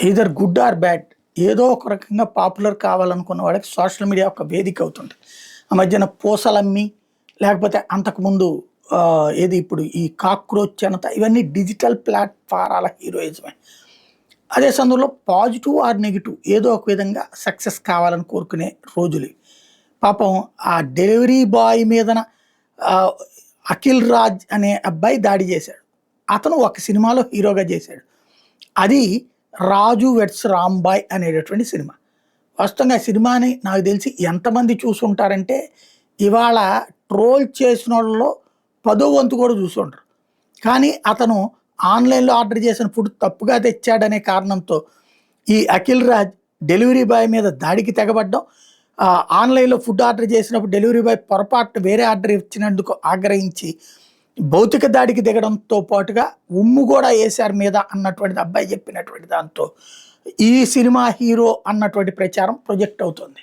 Either good or bad ఏదో ఒక రకంగా పాపులర్ కావాలనుకున్న వాళ్ళకి సోషల్ మీడియా ఒక వేదిక అవుతుంది. ఆ మధ్యన పూసలమ్మి లేకపోతే అంతకుముందు ఏది ఇప్పుడు ఈ కాక్రోచ్ జనత ఇవన్నీ డిజిటల్ ప్లాట్ఫారాల హీరోయిజమే. అదే సందర్భంలో పాజిటివ్ ఆర్ నెగిటివ్ ఏదో ఒక విధంగా సక్సెస్ కావాలని కోరుకునే రోజులు ఇవి. పాపం ఆ డెలివరీ బాయ్ మీదన ఆహ్, అఖిల్ రాజ్ అనే అబ్బాయి దాడి చేశాడు. అతను ఒక సినిమాలో హీరోగా చేశాడు. అది 'రాజు వెడ్స్ రాంబాయ్' అనేటటువంటి సినిమా. వాస్తవంగా ఆ సినిమాని నాకు తెలిసి ఎంతమంది చూసుంటారంటే, ఇవాళ ట్రోల్ చేసినోళ్ళలో పదో వంతు కూడా చూసుండరు. కానీ అతను ఆన్‌లైన్‌లో ఆర్డర్ చేసిన ఫుడ్ తప్పుగా తెచ్చాడనే కారణంతో ఈ అఖిల్ రాజ్ డెలివరీ బాయ్ మీద దాడికి తెగబడ్డం. ఆన్‌లైన్‌లో ఫుడ్ ఆర్డర్ చేసినప్పుడు డెలివరీ బాయ్ పొరపాటున వేరే ఆర్డర్ ఇచ్చినందుకు ఆగ్రహించి భౌతిక దాడికి దిగడంతో పాటుగా ఉమ్ము కూడా ఏశారు మీద అన్నటువంటిది అబ్బాయి చెప్పినటువంటి దాంతో ఈ సినిమా హీరో అన్నటువంటి ప్రచారం ప్రొజెక్ట్ అవుతుంది.